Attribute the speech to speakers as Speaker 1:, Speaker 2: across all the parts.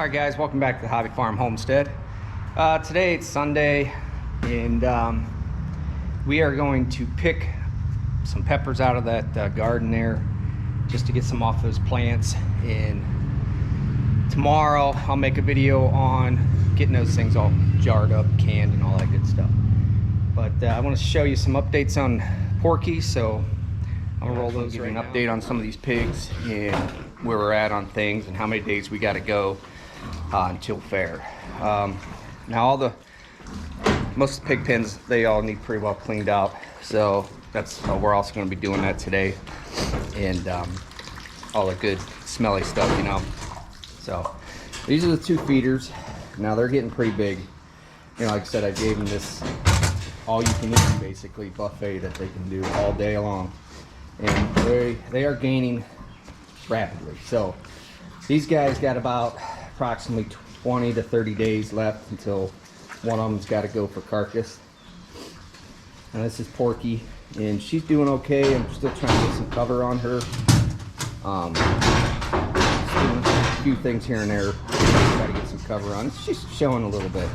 Speaker 1: Alright guys, welcome back to the Hobby Farm Homestead. Today it's Sunday and we are going to pick some peppers out of that garden there just to get some off those plants, and tomorrow I'll make a video on getting those things all jarred up, canned, and all that good stuff. But I want to show you some updates on Porky, so I'm gonna roll those right now. An update on some of these pigs and where we're at on things and how many days we got to go until fair. Now most of the pig pens, they all need pretty well cleaned out, so that's we're also going to be doing that today, and all the good smelly stuff, you know. So these are the two feeders. Now they're getting pretty big, you know. Like I said, I gave them this all you can eat basically buffet that they can do all day long, and they are gaining rapidly. So these guys got about approximately 20 to 30 days left until one of them's got to go for carcass. And this is Porky, and she's doing okay. I'm still trying to get some cover on her. Just doing a few things here and there. Got to get some cover on. She's showing a little bit.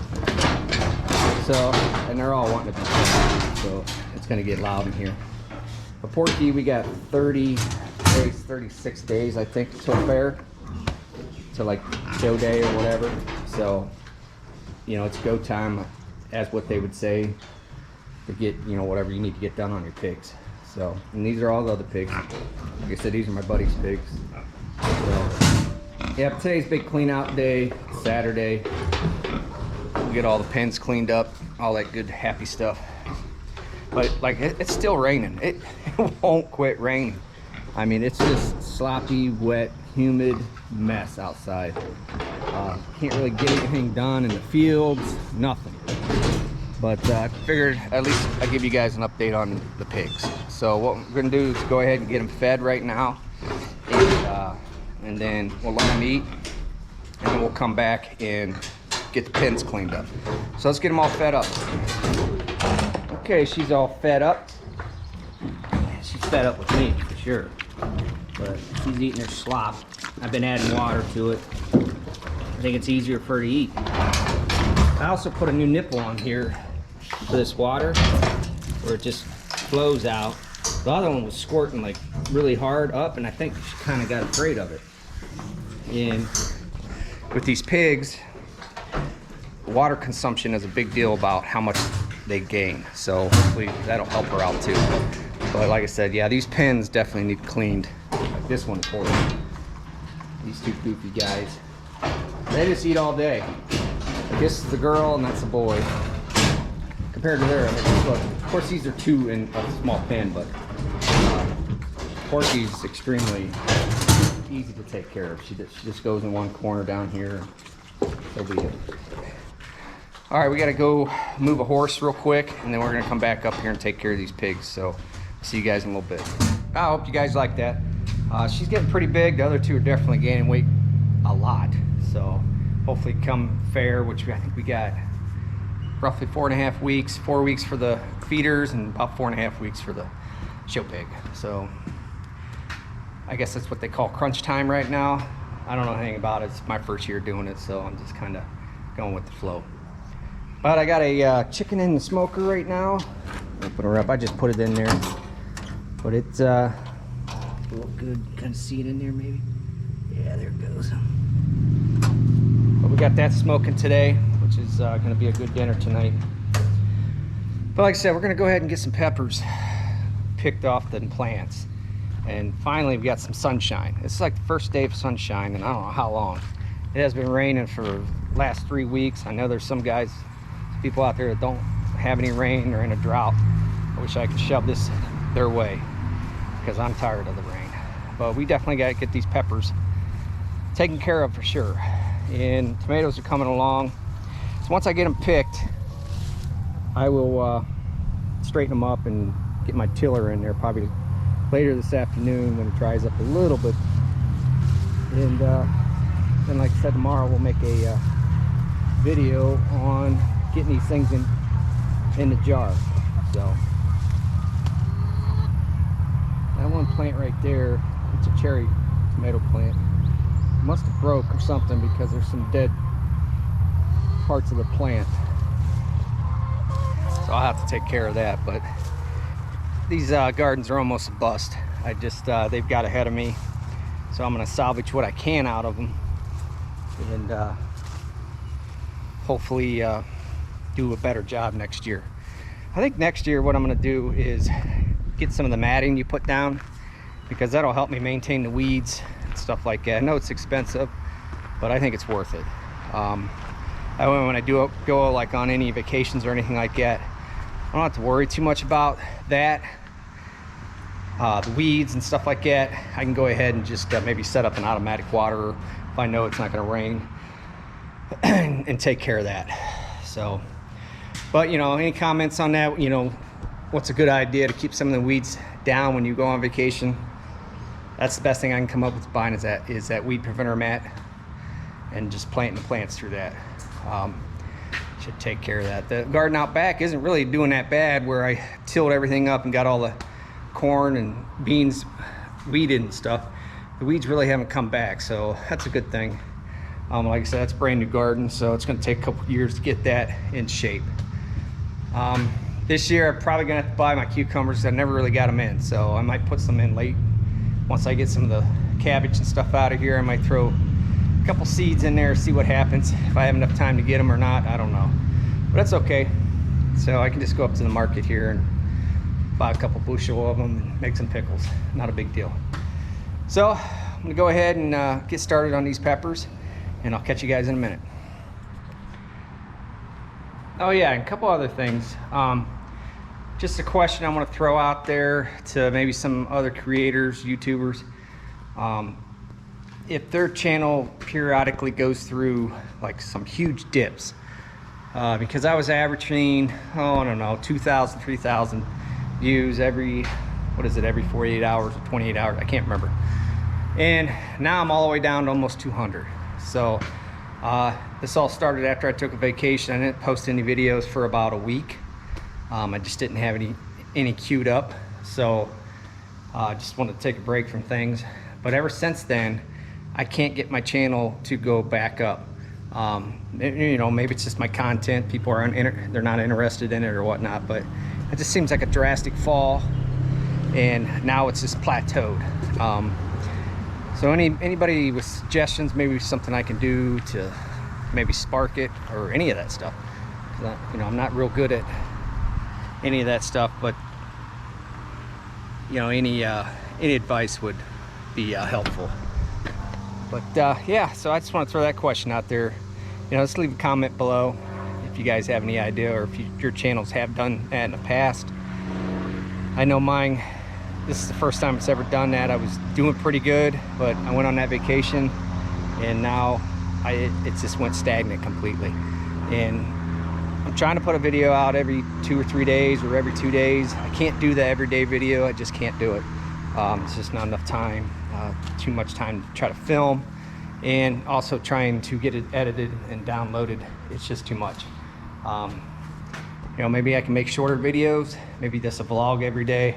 Speaker 1: So, and they're all wanting to be covered, so it's going to get loud in here. But Porky, we got 30 days, 36 days, I think, till fair. To like show day or whatever. So, you know, it's go time, as what they would say, to get, you know, whatever you need to get done on your pigs. So, and these are all the other pigs. Like I said, these are my buddy's pigs. So, yeah, today's big clean out day, Saturday. We get all the pens cleaned up, all that good happy stuff. But like, it's still raining. It won't quit raining. I mean, it's just sloppy, wet, humid mess outside. Can't really get anything done in the fields, nothing. But I figured at least I'd give you guys an update on the pigs. So what we're gonna do is go ahead and get them fed right now, and then we'll let them eat, and then we'll come back and get the pens cleaned up. So let's get them all fed up. Okay, she's all fed up. She's fed up with me for sure, but she's eating her slop. I've been adding water to it. I think it's easier for her to eat. I also put a new nipple on here for this water where it just flows out. The other one was squirting like really hard up, and I think she kind of got afraid of it. And with these pigs, water consumption is a big deal about how much they gain. So hopefully that'll help her out too. But like I said, yeah, these pens definitely need cleaned. Like this one for them. These two goofy guys. They just eat all day. This is the girl and that's the boy. Compared to there, I mean, look, of course these are two in a small pen, but Porky's extremely easy to take care of. She just goes in one corner down here. So be it. All right, we gotta go move a horse real quick, and then we're gonna come back up here and take care of these pigs. So see you guys in a little bit. I hope you guys like that. She's getting pretty big. The other two are definitely gaining weight a lot. So hopefully come fair, which I think we got roughly 4.5 weeks, 4 weeks for the feeders and about 4.5 weeks for the show pig. So I guess that's what they call crunch time right now. I don't know anything about it. It's my first year doing it, so I'm just kind of going with the flow. But I got a chicken in the smoker right now. Open her up. I just put it in there, but it's a little good. Kind of see it in there, maybe. Yeah, there it goes. But we got that smoking today, which is going to be a good dinner tonight. But like I said, we're going to go ahead and get some peppers picked off the plants, and finally we got some sunshine. It's like the first day of sunshine, and I don't know how long. It has been raining for the last 3 weeks. I know there's some people out there that don't have any rain or in a drought. I wish I could shove this their way because I'm tired of the rain. But we definitely got to get these peppers taken care of for sure. And tomatoes are coming along. So once I get them picked, I will straighten them up and get my tiller in there probably later this afternoon when it dries up a little bit. And then like I said, tomorrow we'll make a video on getting these things in the jar. So that one plant right there, it's a cherry tomato plant. Must have broke or something because there's some dead parts of the plant. So I'll have to take care of that. But these gardens are almost a bust. I just they've got ahead of me, so I'm gonna salvage what I can out of them, and hopefully do a better job next year. I think next year what I'm gonna do is get some of the matting you put down, because that'll help me maintain the weeds and stuff like that. I know it's expensive, but I think it's worth it. When I do go like on any vacations or anything like that, I don't have to worry too much about that, the weeds and stuff like that. I can go ahead and just maybe set up an automatic waterer if I know it's not going to rain, and take care of that. So, but you know, any comments on that? You know, what's a good idea to keep some of the weeds down when you go on vacation? That's the best thing I can come up with buying is that weed preventer mat, and just planting the plants through that. Should take care of that. The garden out back isn't really doing that bad, where I tilled everything up and got all the corn and beans weeded and stuff. The weeds really haven't come back, so that's a good thing. Like I said, that's a brand new garden, so it's going to take a couple years to get that in shape. This year I'm probably gonna have to buy my cucumbers. I never really got them in, so I might put some in late. Once I get some of the cabbage and stuff out of here, I might throw a couple seeds in there, see what happens. If I have enough time to get them or not, I don't know, but that's okay. So I can just go up to the market here and buy a couple bushel of them and make some pickles. Not a big deal. So I'm gonna go ahead and get started on these peppers, and I'll catch you guys in a minute. Oh yeah, and a couple other things. Just a question I want to throw out there to maybe some other creators, YouTubers. If their channel periodically goes through like some huge dips, because I was averaging, I don't know, 2,000, 3,000 views every, every 48 hours or 28 hours, I can't remember. And now I'm all the way down to almost 200. So this all started after I took a vacation. I didn't post any videos for about a week. I just didn't have any queued up, so I just wanted to take a break from things. But ever since then, I can't get my channel to go back up. You know, maybe it's just my content. People are they're not interested in it or whatnot, but it just seems like a drastic fall, and now it's just plateaued. So anybody with suggestions, maybe something I can do to maybe spark it or any of that stuff. You know, I'm not real good at any of that stuff, but you know, any advice would be helpful. But yeah, so I just want to throw that question out there. You know, just leave a comment below if you guys have any idea, or if your channels have done that in the past. I know mine, this is the first time it's ever done that. I was doing pretty good, but I went on that vacation, and now it just went stagnant completely. And I'm trying to put a video out every 2 or 3 days, or every 2 days. I can't do the everyday video. I just can't do it. It's just not enough time, too much time to try to film, and also trying to get it edited and downloaded. It's just too much. You know, maybe I can make shorter videos, maybe just a vlog every day.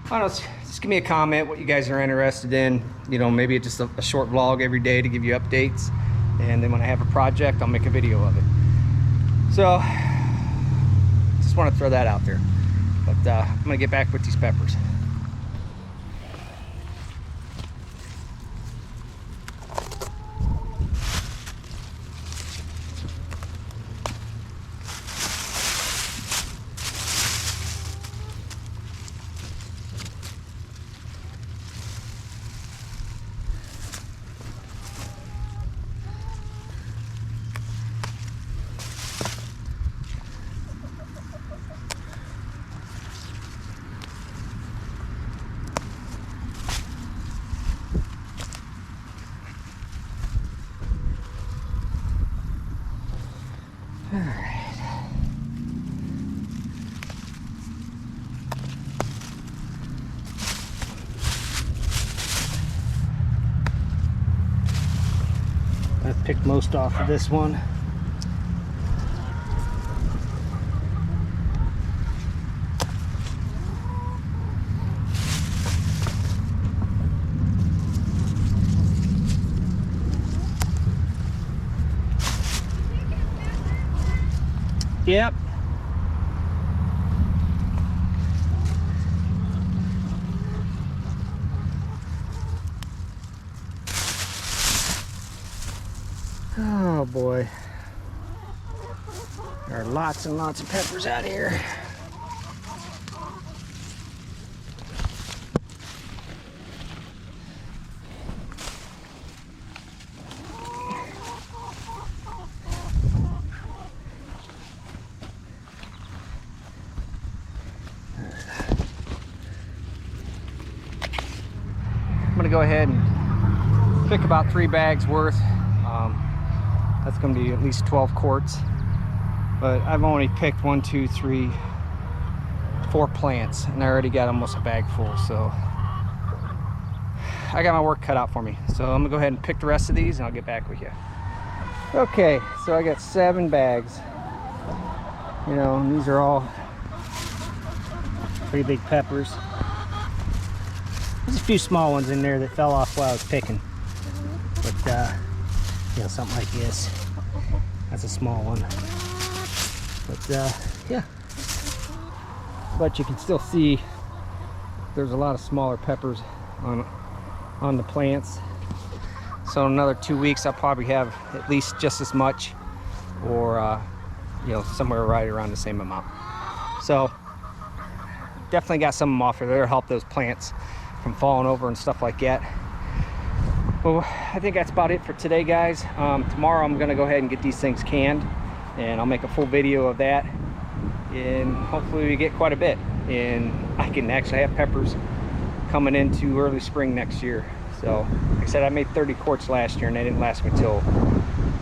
Speaker 1: I don't know, just give me a comment what you guys are interested in. You know, maybe just a short vlog every day to give you updates, and then when I have a project, I'll make a video of it. So just want to throw that out there. But I'm gonna get back with these peppers. I picked most off of this one.
Speaker 2: Yep. Oh boy. There are lots and lots of peppers out here. I'm gonna go ahead and pick about 3 bags worth. That's gonna be at least 12 quarts. But I've only picked 1, 2, 3, 4 plants, and I already got almost a bag full. So I got my work cut out for me. So I'm gonna go ahead and pick the rest of these, and I'll get back with you. Okay, so I got 7 bags. You know, and these are all pretty big peppers. There's a few small ones in there that fell off while I was picking. But, you know, something like this. That's a small one. But, yeah. But you can still see there's a lot of smaller peppers on the plants. So in another 2 weeks, I'll probably have at least just as much, or, you know, somewhere right around the same amount. So definitely got some of them off there. That'll help those plants from falling over and stuff like that. Well, I think that's about it for today, guys. Tomorrow I'm gonna go ahead and get these things canned, and I'll make a full video of that, and hopefully we get quite a bit, and I can actually have peppers coming into early spring next year. So like I said, I made 30 quarts last year, and they didn't last me till,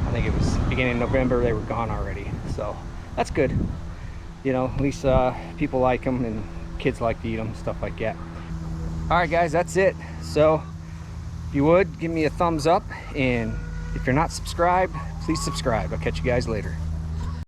Speaker 2: I think it was beginning of November. They were gone already, so that's good. You know, at least people like them, and kids like to eat them, stuff like that. All right, guys, that's it. So if you would, give me a thumbs up, and if you're not subscribed, please subscribe. I'll catch you guys later.